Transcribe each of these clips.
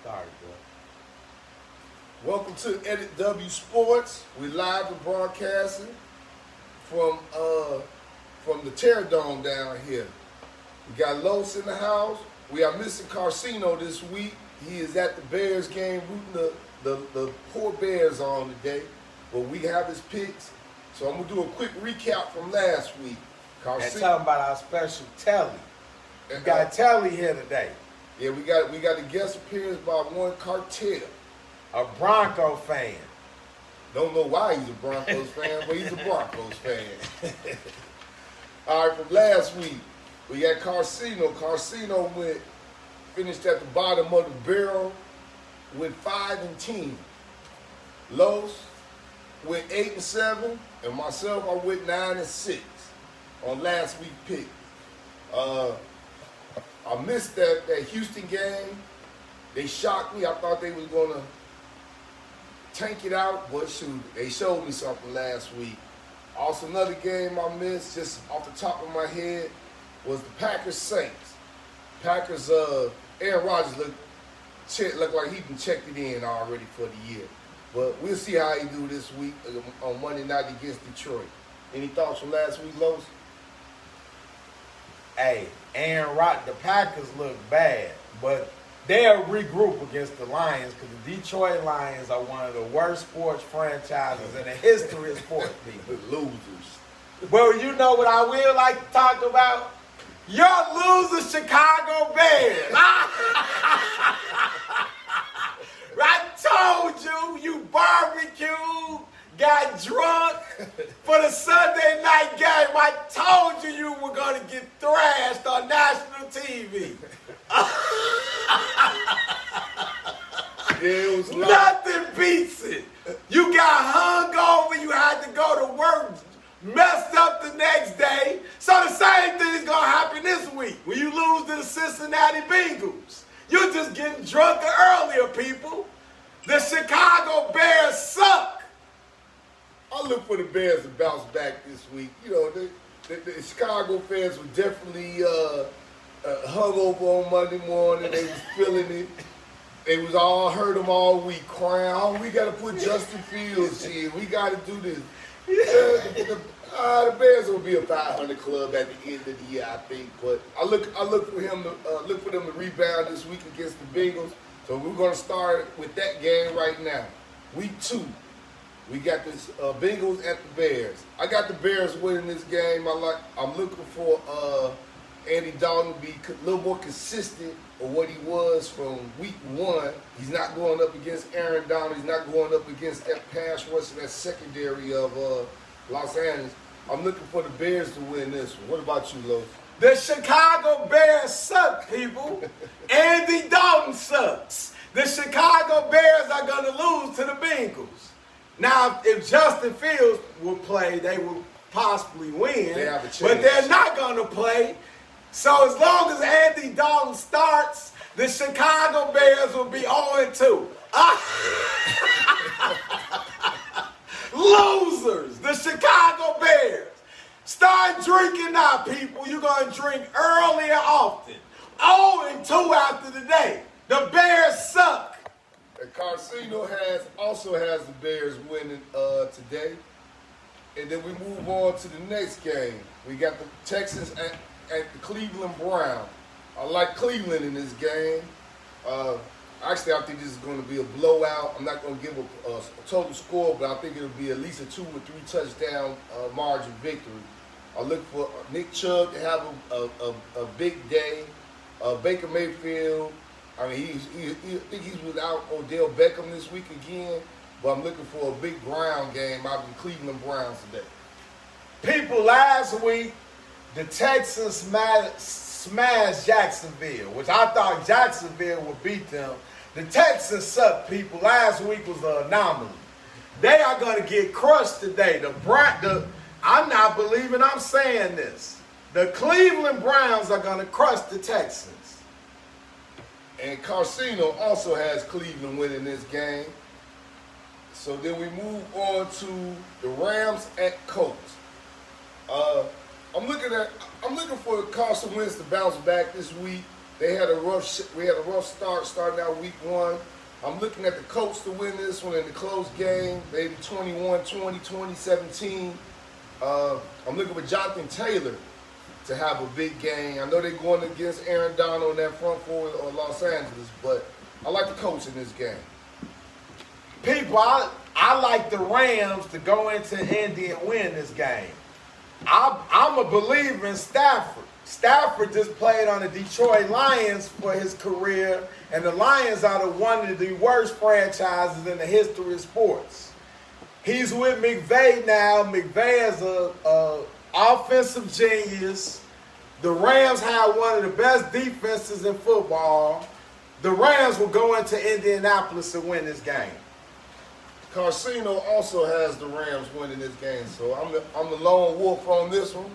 started, bro. Welcome to Edit W Sports. We live and broadcasting from the Terror Dome down here. We got Los in the house. We are missing Carcino this week. He is at the Bears game rooting the poor Bears on today. But we have his picks. So I'm gonna do a quick recap from last week. And talking about our special Telly. We got Telly here today. Yeah, we got a guest appearance by one Kartel. A Bronco fan. Don't know why he's a Broncos fan, but he's a Broncos fan. All right, from last week, we got Carcino. Carcino finished at the bottom of the barrel with 5-10. Los with 8-7, and myself I with 9-6 on last week's pick. I missed that Houston game. They shocked me. I thought they was gonna tank it out, but shoot, they showed me something last week. Also, another game I missed, just off the top of my head, was the Packers Saints. Packers, Aaron Rodgers looked like he been checked it in already for the year. But we'll see how he do this week on Monday night against Detroit. Any thoughts from last week, Los? Hey, Aaron Rodgers, the Packers look bad, but they'll regroup against the Lions because the Detroit Lions are one of the worst sports franchises in the history of sports, people. Losers. Well, you know what I will like to talk about? Your loser Chicago Bears. I told you, you barbecued, got drunk for the Sunday night game. I told you were going to get thrashed on national TV. Yeah, it was Nothing beats it. You got hung over, you had to go to work, messed up the next day. So the same thing is going to happen this week when you lose to the Cincinnati Bengals. You're just getting drunker earlier, people. The Chicago Bears suck. I look for the Bears to bounce back this week. You know, the Chicago fans were definitely hungover on Monday morning. They was feeling it. They was all heard them all week, crying, "Oh, we got to put Justin Fields in. We got to do this." The Bears will be a 500 club at the end of the year, I think. But I look for them to rebound this week against the Bengals. So we're going to start with that game right now. Week 2, we got this Bengals at the Bears. I got the Bears winning this game. I'm looking for Andy Dalton to be a little more consistent of what he was from week 1. He's not going up against Aaron Donald. He's not going up against that pass rush and that secondary of Los Angeles. I'm looking for the Bears to win this one. What about you, Los? The Chicago Bears suck, people. Andy Dalton sucks. The Chicago Bears are going to lose to the Bengals. Now, if Justin Fields would play, they would possibly win. They have a chance. But they're not going to play. So as long as Andy Dalton starts, the Chicago Bears will be 0-2. Losers, the Chicago Bears. Start drinking now, people. You're going to drink early and often. 0-2 after the day. The Bears suck. And Carcino also has the Bears winning today. And then we move on to the next game. We got the Texans at the Cleveland Browns. I like Cleveland in this game. Actually, I think this is going to be a blowout. I'm not going to give a total score, but I think it'll be at least a 2 or 3 touchdown margin victory. I look for Nick Chubb to have a big day. Baker Mayfield, I mean, I think he's without Odell Beckham this week again, but I'm looking for a big ground game out of the Cleveland Browns today. People, last week, the Texans smashed Jacksonville, which I thought Jacksonville would beat them. The Texans suck, people. Last week was an anomaly. They are going to get crushed today. I'm not believing I'm saying this. The Cleveland Browns are going to crush the Texans. And Carcino also has Cleveland winning this game. So then we move on to the Rams at Colts. I'm looking for Carson Wentz to bounce back this week. we had a rough start starting out week 1. I'm looking at the Colts to win this one in the close game, maybe 21-20, 2017. I'm looking for Jonathan Taylor to have a big game. I know they're going against Aaron Donald in that front four of Los Angeles, but I like the Colts in this game. People, I like the Rams to go into Indy and win this game. I'm a believer in Stafford. Stafford just played on the Detroit Lions for his career, and the Lions are one of the worst franchises in the history of sports. He's with McVay now. McVay is a offensive genius. The Rams have one of the best defenses in football. The Rams will go into Indianapolis and win this game. Carcino also has the Rams winning this game, so I'm the lone wolf on this one.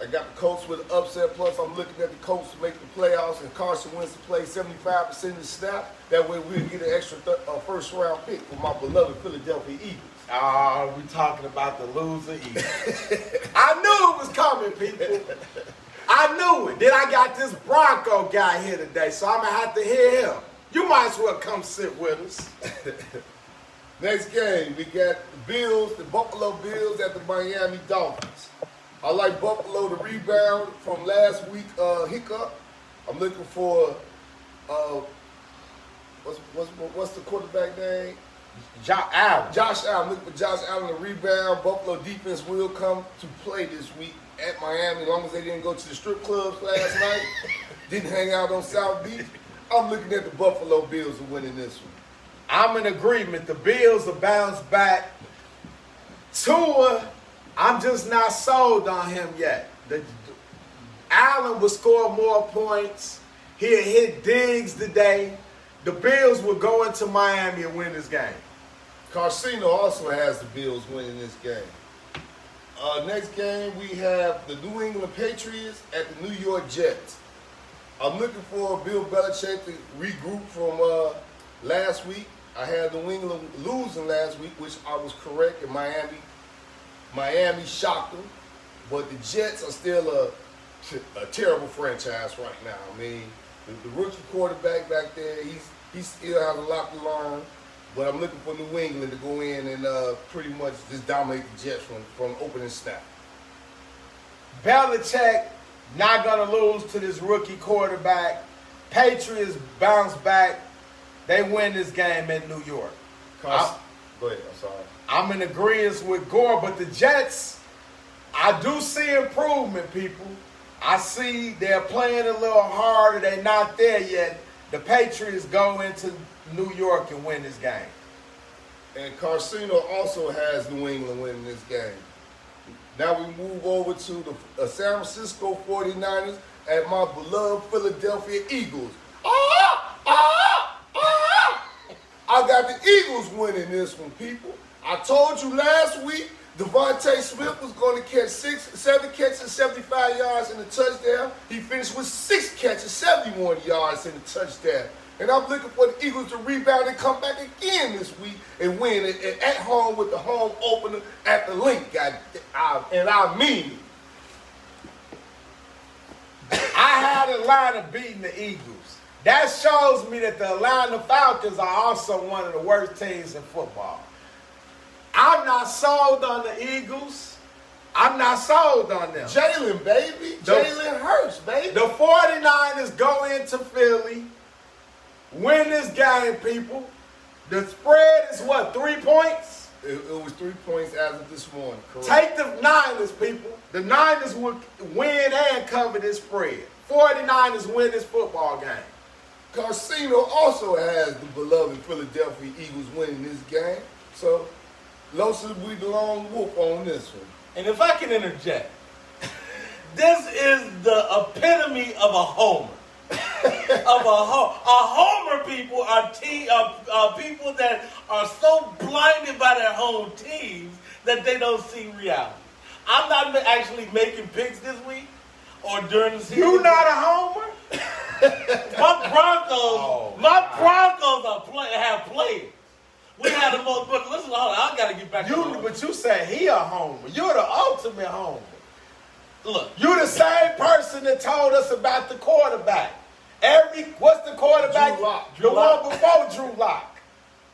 I got the Colts with an upset, plus I'm looking at the Colts to make the playoffs, and Carson wins to play 75% of the snap. That way we'll get an extra first-round pick for my beloved Philadelphia Eagles. We're talking about the loser Eagles. I knew it was coming, people. I knew it. Then I got this Bronco guy here today, so I'm going to have to hear him. You might as well come sit with us. Next game, we got the Buffalo Bills at the Miami Dolphins. I like Buffalo to rebound from last week hiccup. I'm looking for what's the quarterback name? Josh Allen. Josh Allen. I'm looking for Josh Allen to rebound. Buffalo defense will come to play this week at Miami, as long as they didn't go to the strip clubs last night, didn't hang out on South Beach. I'm looking at the Buffalo Bills winning this one. I'm in agreement. The Bills will bounce back. Tua, I'm just not sold on him yet. Allen will score more points. He'll hit Diggs today. The Bills will go into Miami and win this game. Carcino also has the Bills winning this game. Next game, we have the New England Patriots at the New York Jets. I'm looking for Bill Belichick to regroup from last week. I had New England losing last week, which I was correct, and Miami shocked them. But the Jets are still a terrible franchise right now. I mean, the rookie quarterback back there, he still has a lot to learn. But I'm looking for New England to go in and pretty much just dominate the Jets from opening snap. Belichick not going to lose to this rookie quarterback. Patriots bounce back. They win this game in New York. Go ahead, I'm sorry. I'm in agreement with Gore, but the Jets, I do see improvement, people. I see they're playing a little harder. They're not there yet. The Patriots go into New York and win this game. And Carcino also has New England winning this game. Now we move over to the San Francisco 49ers and my beloved Philadelphia Eagles. I got the Eagles winning this one, people. I told you last week Devontae Smith was going to catch 7 catches, 75 yards and a touchdown. He finished with 6 catches, 71 yards and a touchdown. And I'm looking for the Eagles to rebound and come back again this week and win it at home with the home opener at the Link. And I mean it. I had Atlanta beating the Eagles. That shows me that the Atlanta Falcons are also one of the worst teams in football. I'm not sold on the Eagles. I'm not sold on them. Jalen, baby. Jalen Hurts, baby. The 49ers go into Philly, win this game, people. The spread is what, 3 points? It was 3 points as of this morning, correct. Take the Niners, people. The Niners will win and cover this spread. 49ers win this football game. Carcino also has the beloved Philadelphia Eagles winning this game. So, Los will be the lone wolf on this one. And if I can interject, this is the epitome of a homer. A homer, people are people that are so blinded by their home teams that they don't see reality. I'm not actually making picks this week or during the season. You not a homer? My Broncos have played. We had the most, but listen, I got to get back to you. But you said he a homer. You're the ultimate homer. Look. You the same person that told us about the quarterback. What's the quarterback? Drew Lock. The one before Drew Lock.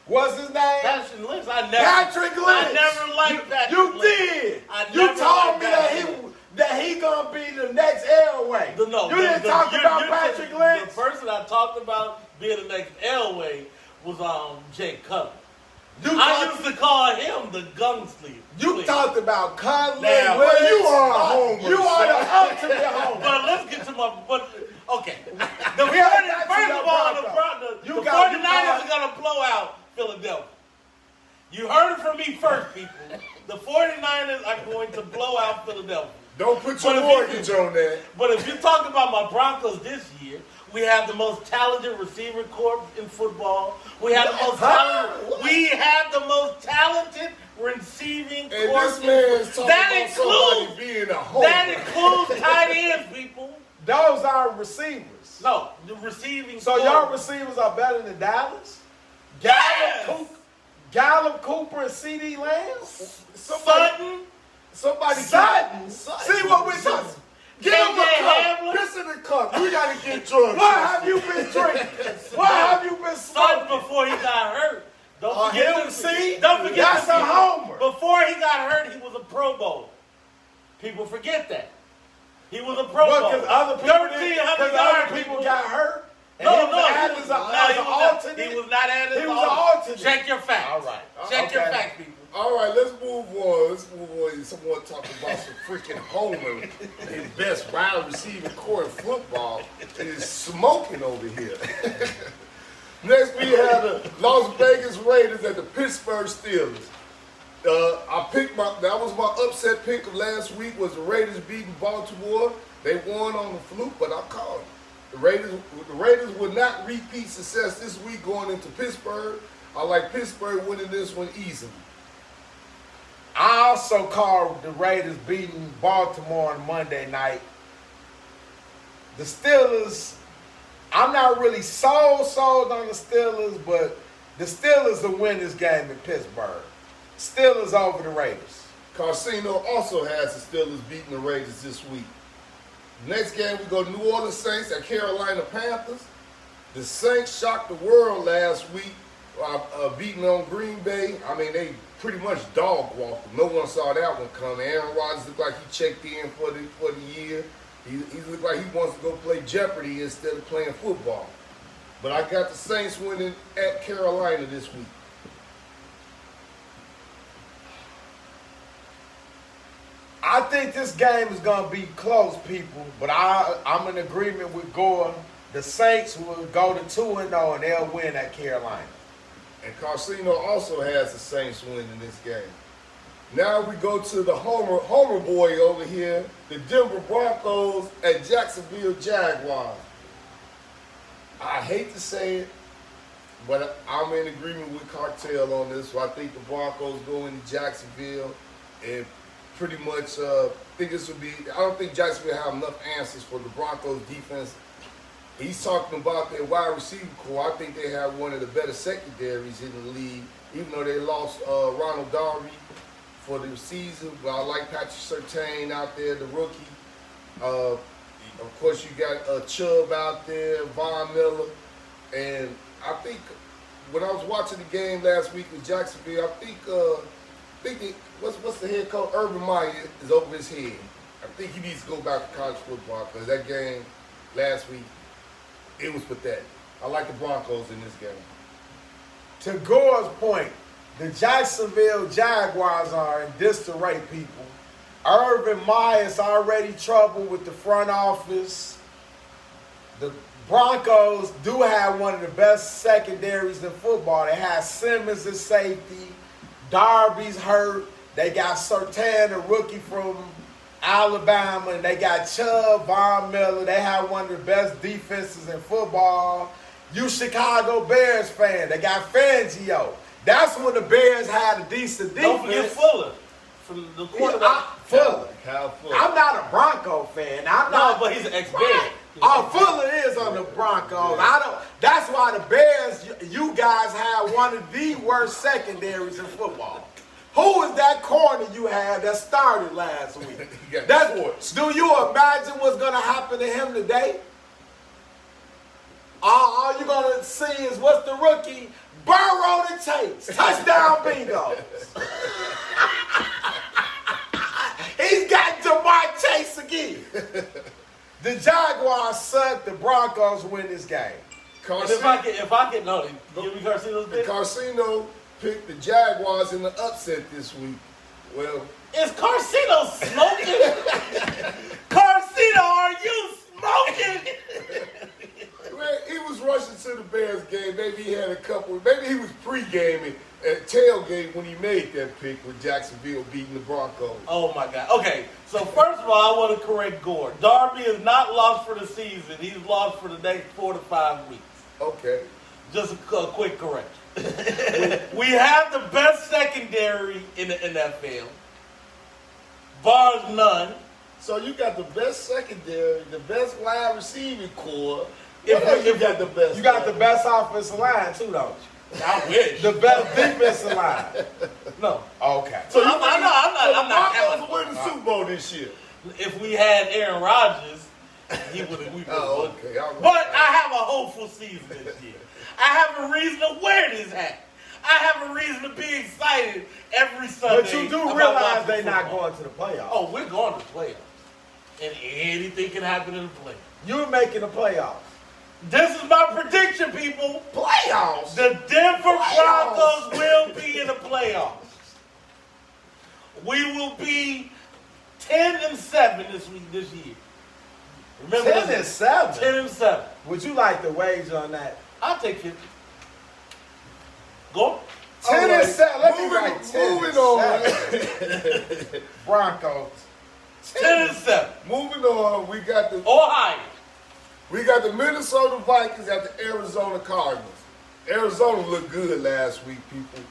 What's his name? Patrick Lynch. Patrick Lynch. I never liked Patrick Lynch. You did. You never told me liked that he gonna be the next Elway. You didn't talk about Patrick Lynch. The person I talked about being the next Elway was Jay Cutler. I used to call him the gunslinger. You talked about Conley. Now, Well, you are a homer. You are the ultimate homer. But let's get to my. Okay. The We haven't got to 49ers your are going to blow out Philadelphia. You heard it from me first, people. The 49ers are going to blow out Philadelphia. Don't put your mortgage on that. But if you talk about my Broncos this year, we have the most talented receiver corps in football. We have the most talented. We have the most talented receiving And corps. this man's talking That about somebody being a homer. That includes tight ends, people. Those are receivers. No, the receiving. So corps. your receivers are better than Dallas? Yes. Gallup, Cooper, and C.D. Lamb? Sutton. Sutton. See what we're talking. Get him a cup. Hamler. Piss in the cup. We got to get drunk. What have you been drinking? What have you been Sutton smoking? before he got hurt. Don't forget. See? Don't forget. That's a homer. Before he got hurt, he was a Pro Bowler. People forget that. He was a Pro Bowler. Because other people, 1,300 yards. people got hurt. And No, he was no, added as an alternate. he was not added as He an was an alternate. Check your facts. All right. Check your Okay. facts, people. All right, let's move on. Someone talking about some freaking homer. His best wide receiver core in football is smoking over here. Next, we have the Las Vegas Raiders at the Pittsburgh Steelers. That was my upset pick of last week. Was the Raiders beating Baltimore? They won on the fluke, but I called it. The Raiders would not repeat success this week going into Pittsburgh. I like Pittsburgh winning this one easily. I also called the Raiders beating Baltimore on Monday night. The Steelers, I'm not really sold on the Steelers, but the Steelers will win this game in Pittsburgh. Steelers over the Raiders. Casino also has the Steelers beating the Raiders this week. Next game, we go to New Orleans Saints at Carolina Panthers. The Saints shocked the world last week, beating on Green Bay. I mean, they pretty much dog walked them. No one saw that one coming. Aaron Rodgers looked like he checked in for the year. He looked like he wants to go play Jeopardy instead of playing football. But I got the Saints winning at Carolina this week. I think this game is going to be close, people, but I'm in agreement with Gore. The Saints will go to 2-0 and they'll win at Carolina. And Casino also has the Saints winning this game. Now we go to the Homer boy over here, the Denver Broncos at Jacksonville Jaguars. I hate to say it, but I'm in agreement with Kartel on this. So I think the Broncos go into Jacksonville and pretty much think this would be. I don't think Jacksonville have enough answers for the Broncos defense. He's talking about their wide receiver core. I think they have one of the better secondaries in the league, even though they lost Ronald Darby for the season. But I like Patrick Surtain out there, the rookie. Of course, you got Chubb out there, Von Miller. And I think when I was watching the game last week with Jacksonville, I think what's the head coach? Urban Meyer is over his head. I think he needs to go back to college football because that game last week, it was pathetic. I like the Broncos in this game. To Gore's point, the Jacksonville Jaguars are in disarray, people. Urban Meyer's already trouble with the front office. The Broncos do have one of the best secondaries in football. They have Simmons at safety. Darby's hurt. They got Surtain, a rookie from Alabama, and they got Chubb, Von Miller. They have one of the best defenses in football. You Chicago Bears fan, they got Fangio. That's when the Bears had a decent defense. Don't forget Fuller from the quarterback. Fuller. Kyle Fuller. I'm not a Bronco fan. But he's an ex-Bear. Oh, Fuller is on the Broncos. That's why the Bears, you guys have one of the worst secondaries in football. Who is that corner you had that started last week? Do you imagine what's going to happen to him today? All you're gonna see is what's the rookie? Burrow to Chase. Touchdown bingo. He's got Jamar Chase again. The Jaguars suck. The Broncos win this game. And if I get no, give me Carcino's pick. Carcino picked the Jaguars in the upset this week. Well, is Carcino smoking? Carcino, are you smoking? Man, he was rushing to the Bears game. Maybe he had a couple. Maybe he was pre-gaming at tailgate when he made that pick with Jacksonville beating the Broncos. Oh my God. Okay, so first of all, I want to correct Gore. Darby is not lost for the season. He's lost for the next 4 to 5 weeks. Okay. Just a quick correction. We have the best secondary in the NFL, bars none. So you got the best secondary, the best wide receiving core. You got the best offensive line too, don't you? I wish. The best defensive line. No. Okay. So I'm not Broncos will win the Super Bowl this year. If we had Aaron Rodgers, he would have. Oh, okay. But I have a hopeful season this year. I have a reason to wear this hat. I have a reason to be excited every Sunday. But you do realize they're not going to the playoffs. Oh, we're going to the playoffs. And anything can happen in the playoffs. You're making the playoffs. This is my prediction, people. Playoffs. The Denver Broncos will be in the playoffs. We will be 10-7 this year. Remember 10-7. 10-7. Would you like to wager on that? I'll take 50. Go. 10-7. Let me write 10-7. Broncos. 10-7. Moving on, we got the Ohio. We got the Minnesota Vikings at the Arizona Cardinals. Arizona looked good last week, people.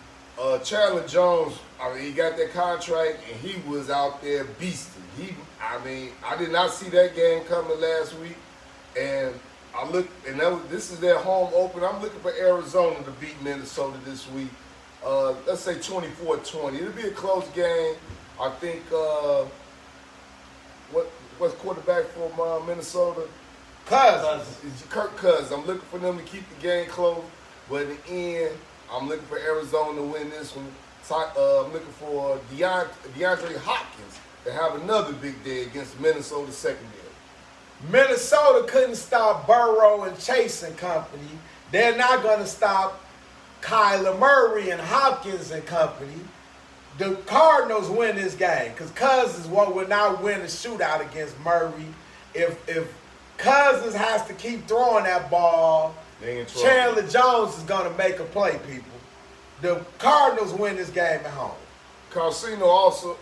Chandler Jones, he got that contract and he was out there beasting. I did not see that game coming last week, and this is their home opener. I'm looking for Arizona to beat Minnesota this week. Let's say 24-20. It'll be a close game. I think what's quarterback from Minnesota? Kirk Cousins. I'm looking for them to keep the game close, but in the end, I'm looking for Arizona to win this one. I'm looking for DeAndre Hopkins to have another big day against Minnesota secondary. Minnesota couldn't stop Burrow and Chase and company. They're not going to stop Kyler Murray and Hopkins and company. The Cardinals win this game because Cousins will not win a shootout against Murray. If Cousins has to keep throwing that ball, Chandler Jones is going to make a play, people. The Cardinals win this game at home. Carcino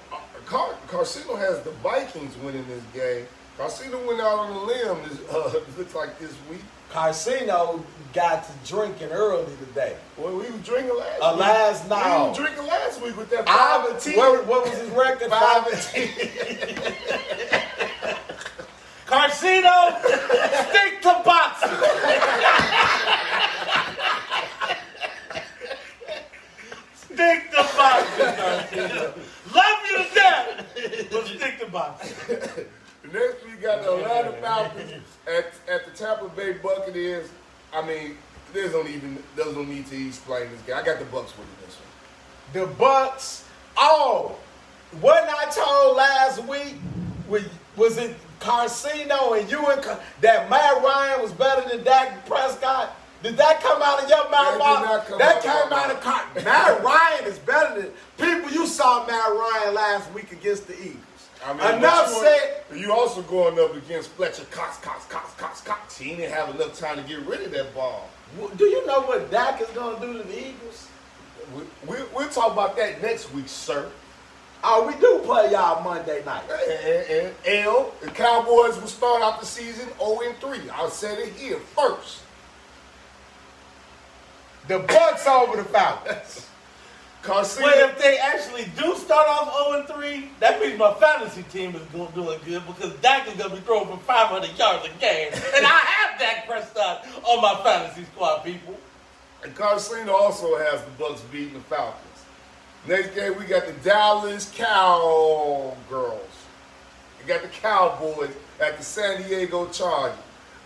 has the Vikings winning this game. Carcino went out on a limb, looks like this week. Carcino got to drinking early today. Well, he was drinking last week. Last night. He was drinking last week with that 5-10. What was his record? 5-10. Carcino, stick to boxing. Stick to boxing, Carcino. Love you to death, but stick to boxing. Next, we got the Atlanta Falcons at the Tampa Bay Buccaneers. There's no need to explain this game. I got the Bucs winning this one. The Bucs. Oh, wasn't I told last week? Was it Carcino and you that Matt Ryan was better than Dak Prescott? Did that come out of your mouth? That came out of Matt Ryan is better than people. You saw Matt Ryan last week against the Eagles. Enough said. You also going up against Fletcher Cox. He didn't have enough time to get rid of that ball. Do you know what Dak is going to do to the Eagles? We'll talk about that next week, sir. Oh, we do play y'all Monday night. And the Cowboys will start out the season 0-3. I'll say it here first. The Bucs over the Falcons. Carcino. Well, if they actually do start off 0-3, that means my fantasy team is doing good because Dak is going to be throwing for 500 yards a game. And I have Dak Prescott on my fantasy squad, people. And Carcino also has the Bucs beating the Falcons. Next game, we got the Dallas Cowgirls. We got the Cowboys at the San Diego Chargers.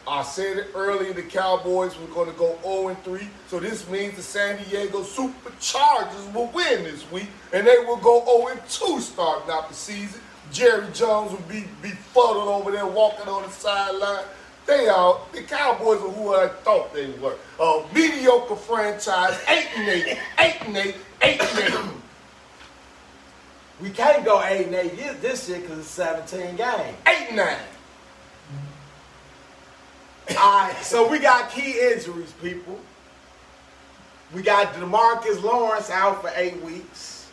I said it earlier, the Cowboys were going to go 0-3. So this means the San Diego Superchargers will win this week, and they will go 0-2 starting out the season. Jerry Jones will be befuddled over there walking on the sideline. The Cowboys are who I thought they were. A mediocre franchise, 8-8, 8-8, 8-8. We can't go 8-8 this year because it's 17 games. 8-9. All right, so we got key injuries, people. We got DeMarcus Lawrence out for 8 weeks.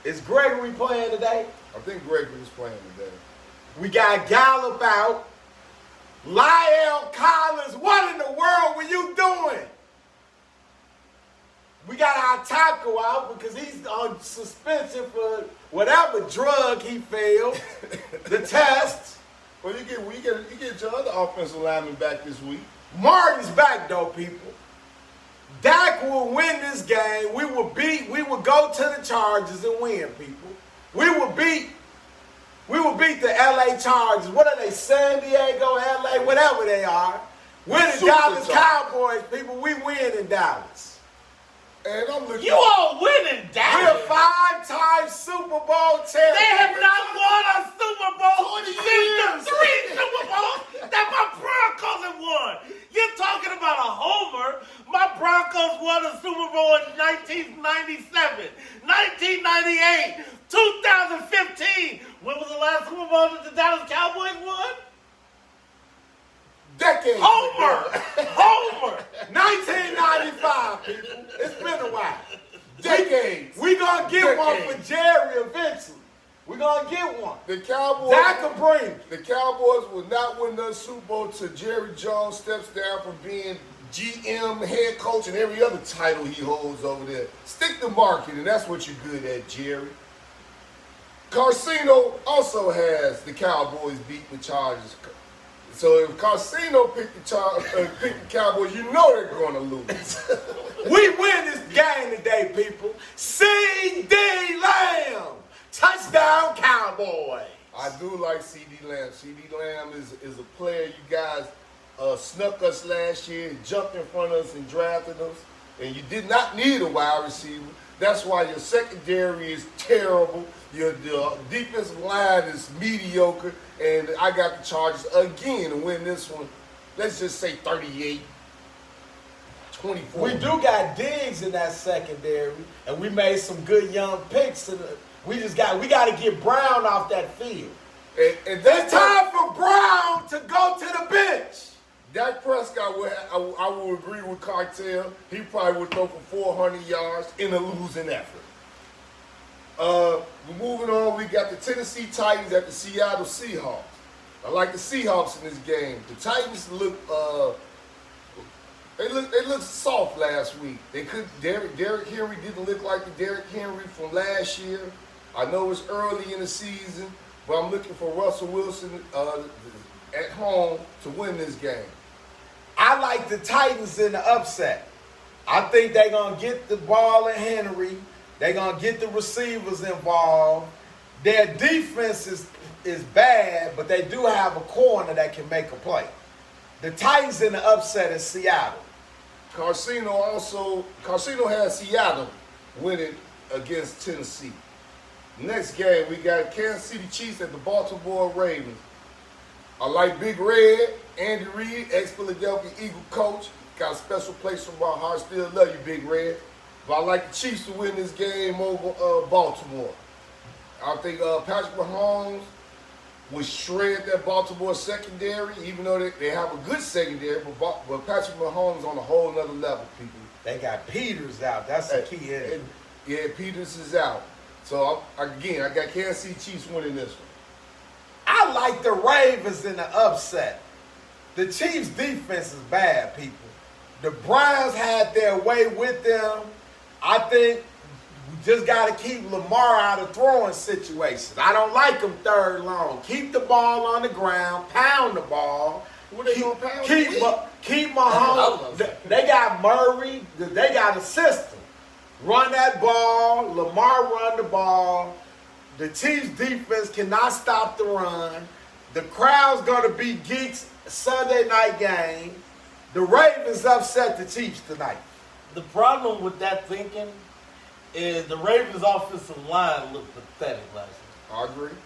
Is Gregory playing today? I think Gregory's playing today. We got Gallup out. Lyle Collins, what in the world were you doing? We got our tackle out because he's on suspension for whatever drug he failed. The test. Well, you get your other offensive lineman back this week. Martin's back though, people. Dak will win this game. We will go to the Chargers and win, people. We will beat the LA Chargers. What are they? San Diego, LA, whatever they are. We're the Dallas Cowboys, people. We win in Dallas. And I'm looking. You all win in Dallas. We're 5-time Super Bowl champions. They have not won a Super Bowl 20 since years. the 3 Super Bowls that my Broncos have won. You're talking about a homer. My Broncos won a Super Bowl in 1997, 1998, 2015. When was the last Super Bowl that the Dallas Cowboys won? Decades. Homer! Homer! 1995, people. It's been a while. Decades. We gonna get one for Jerry eventually. We gonna get one. The Cowboys. Dak will bring. The Cowboys will not win the Super Bowl till Jerry Jones steps down from being GM, head coach, and every other title he holds over there. Stick to marketing. That's what you're good at, Jerry. Carcino also has the Cowboys beating the Chargers. So if Carcino picked the Cowboys, you know they're going to lose. We win this game today, people. C.D. Lamb. Touchdown, Cowboys. I do like C.D. Lamb. C.D. Lamb is a player you guys snuck us last year, jumped in front of us and drafted us, and you did not need a wide receiver. That's why your secondary is terrible. Your defensive line is mediocre, and I got the Chargers again to win this one. Let's just say 38-24. We do got Diggs in that secondary, and we made some good young picks. We got to get Brown off that field. And It's time for Brown to go to the bench. Dak Prescott, I will agree with Kartel. He probably would throw for 400 yards in a losing effort. We're moving on. We got the Tennessee Titans at the Seattle Seahawks. I like the Seahawks in this game. The Titans look soft last week. Derrick Henry didn't look like the Derrick Henry from last year. I know it's early in the season, but I'm looking for Russell Wilson at home to win this game. I like the Titans in the upset. I think they're going to get the ball in Henry. They're going to get the receivers involved. Their defense is bad, but they do have a corner that can make a play. The Titans in the upset is Seattle. Carcino has Seattle winning against Tennessee. Next game, we got Kansas City Chiefs at the Baltimore Ravens. I like Big Red, Andy Reid, ex-Philadelphia Eagle coach. Got a special place in my heart. Still love you, Big Red. But I like the Chiefs to win this game over Baltimore. I think Patrick Mahomes will shred that Baltimore secondary, even though they have a good secondary. But Patrick Mahomes on a whole nother level, people. They got Peters out. That's the key. Yeah, Peters is out. So, I got Kansas City Chiefs winning this one. I like the Ravens in the upset. The Chiefs' defense is bad, people. The Browns had their way with them. I think we just got to keep Lamar out of throwing situations. I don't like him third long. Keep the ball on the ground. Pound the ball. What they gonna pound? Keep Mahomes. They got Murray. They got a system. Run that ball. Lamar run the ball. The Chiefs' defense cannot stop the run. The crowd's going to be geeks Sunday night game. The Ravens upset the Chiefs tonight. The problem with that thinking is the Ravens' offensive line looked pathetic last week. I agree.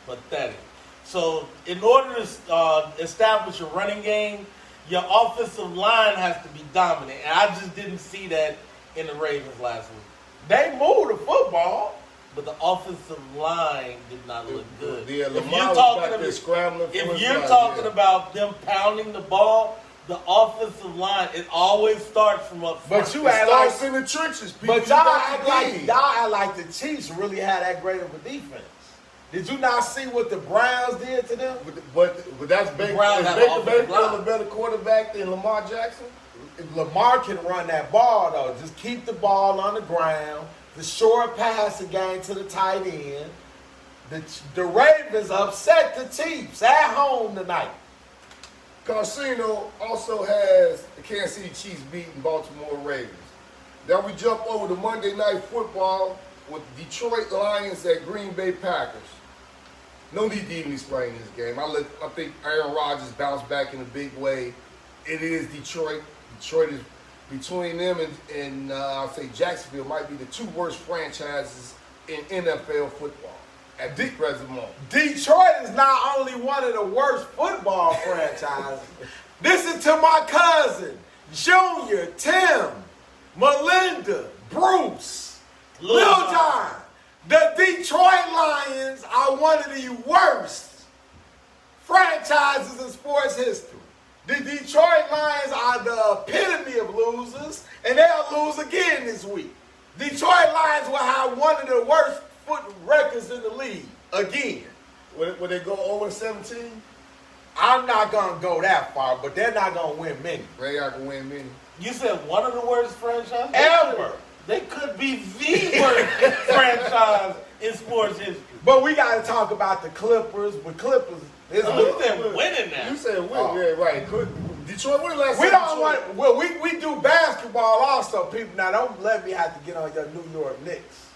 Pathetic. So in order to establish a running game, your offensive line has to be dominant. And I just didn't see that in the Ravens last week. They moved the football, but the offensive line did not look good. Yeah, If Lamar you're was talking back there about, scrambling for if his you're life, talking yeah. about them pounding the ball, the offensive line, it always starts from up front. But you It act like, starts in the trenches, people. but You y'all got act to like lead. y'all act like the Chiefs really had that great of a defense. Did you not see what the Browns did to them? But that's Baker. Browns Is have Baker offensive Mayfield line. a better quarterback than Lamar Jackson? Lamar can run that ball though. Just keep the ball on the ground. The short passing game to the tight end. The Ravens upset the Chiefs at home tonight. Casino also has the Kansas City Chiefs beating Baltimore Ravens. Then we jump over to Monday Night Football with Detroit Lions at Green Bay Packers. No need to even explain this game. I think Aaron Rodgers bounced back in a big way. It is Detroit. Detroit is between them and I'll say Jacksonville might be the two worst franchises in NFL football at this present moment. Detroit is not only one of the worst football franchises. Listen to my cousin, Junior, Tim, Melinda, Bruce, Lil John. The Detroit Lions are one of the worst franchises in sports history. The Detroit Lions are the epitome of losers, and they'll lose again this week. Detroit Lions will have one of the worst foot records in the league again. Will they go 0-17? I'm not going to go that far, but they're not going to win many. They are going to win many. You said one of the worst franchises? Ever. They could be the worst franchise in sports history. But we got to talk about the Clippers. With Clippers, it's You said winning now. You said win, Oh. yeah, right. Detroit, when the last we time don't Detroit- want. Well, we do basketball also, people. Now don't let me have to get on your New York Knicks.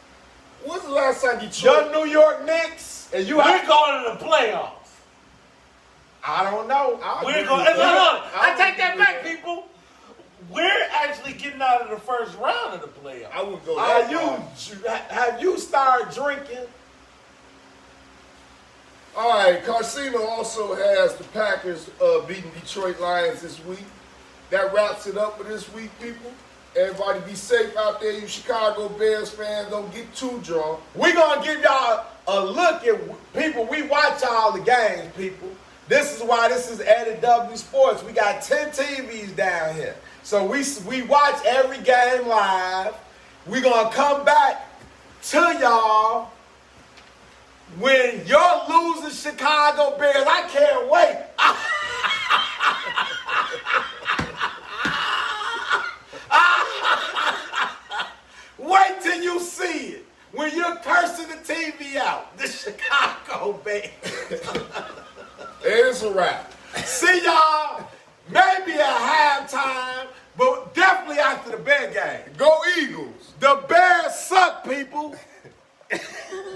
When's the last time Your Detroit? New York Knicks, and you We're have. going to the playoffs. I don't know. We're going. I take that back, people. We're actually getting out of the first round of the playoffs. I would go. Are that far. have you started drinking? All right, Casino also has the Packers beating Detroit Lions this week. That wraps it up for this week, people. Everybody be safe out there. You Chicago Bears fans, don't get too drunk. We're going to give y'all a look at people. We watch all the games, people. This is why this is Eddie W Sports. We got 10 TVs down here. So we watch every game live. We're going to come back to y'all when you're losing Chicago Bears. I can't wait. Wait till you see it. When you're cursing the TV out. The Chicago Bears. It's a wrap. See y'all maybe at halftime, but definitely after the Bear game. Go Eagles. The Bears suck, people.